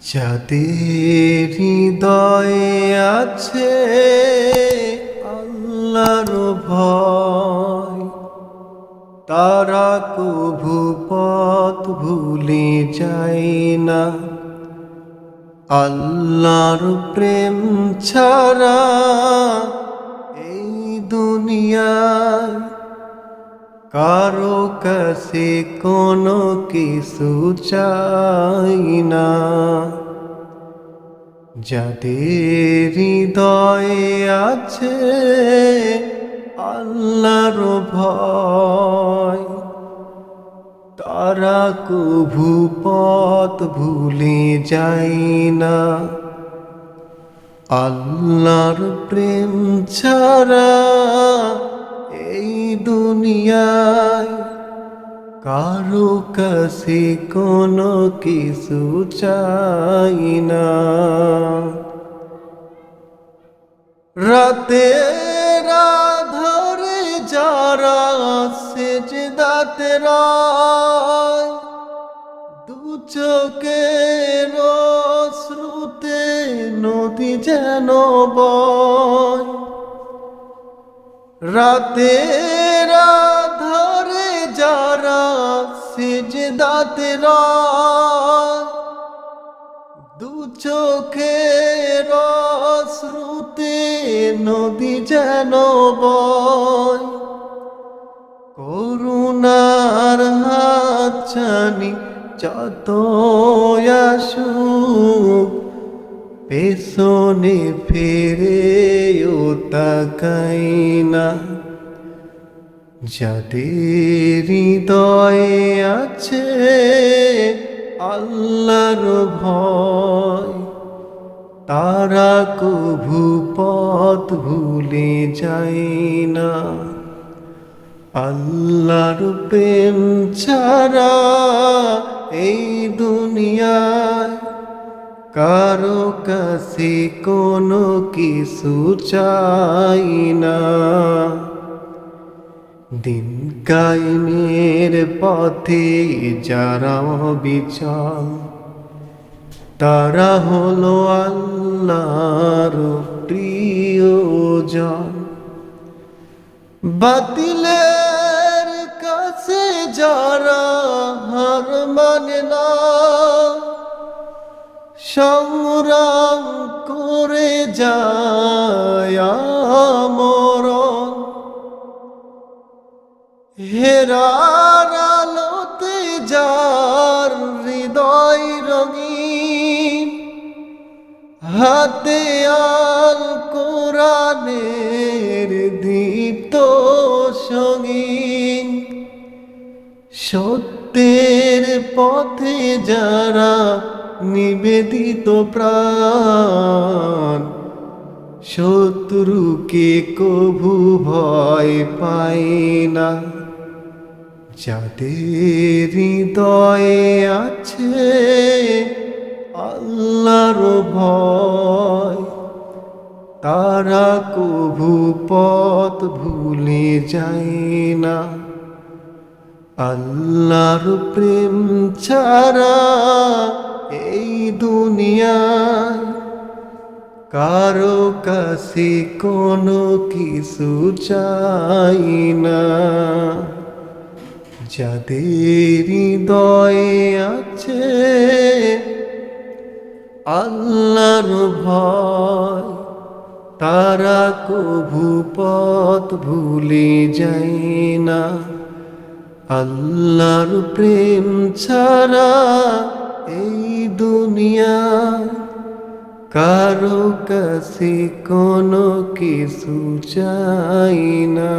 যাদের হৃদয়ে আছে আল্লাহর ভয়, তারা কভু পথ ভুলে যায় না। আল্লাহর প্রেম ছাড়া এই দুনিয়ায় কারো কাছে কোনো কিছু চাই না। যাদের হৃদয়ে আছে আল্লাহর ভয়, তারা কভু পথ ভুলে যায় না। আল্লাহর প্রেম ছাড়া এই দুনিয়ায় কারো কাছে কোনো কিছু চাই না। রাতের আঁধারে যারা সেজদাতে রয়, দু চোখের অশ্রুতে নদী যেন বয়। রাতের আঁধারে যারা সেজদাতে রয়, দু চোখের অশ্রুতে নদী যেন বয়। করুণার হাত ছানি যত আসুক, পেছনে ফিরেও তাকাই না। যাদের হৃদয়ে আছে আল্লাহর ভয়, তারা কভু পথ ভুলে যায় না। আল্লাহর প্রেম ছাড়া এই দুনিয়ায় কারো কাছে কোনো কিছু চাই না। দিন কায়েমের পথে যারা বিচল, তারা হলো আল্লাহর প্রিয়জন। বাতিলের কাছে যারা হার মানে না, সংগ্রাম করে যায় মরণ। হেরার আলোতে যার হৃদয় রঙিন, হাতে আল কোরআনের দীপ্ত সঙ্গীন। সত্যের পথে যারা নিবেদিত প্রাণ, শত্রুকে কভু ভয় পায় না। যাদের হৃদয়ে আছে আল্লাহর ভয়, তারা কভু পথ ভুলে যায় না। আল্লাহর প্রেম ছাড়া এই দুনিয়ায় কারো কাছে কোনো কিছু চাই না। যাদের হৃদয়ে আছে আল্লাহর ভয়, তারা কভু পথ ভুলে যায় না। আল্লাহর প্রেম ছাড়া এই দুনিয়ায় কারো কাছে কোনো কিছু চাই না।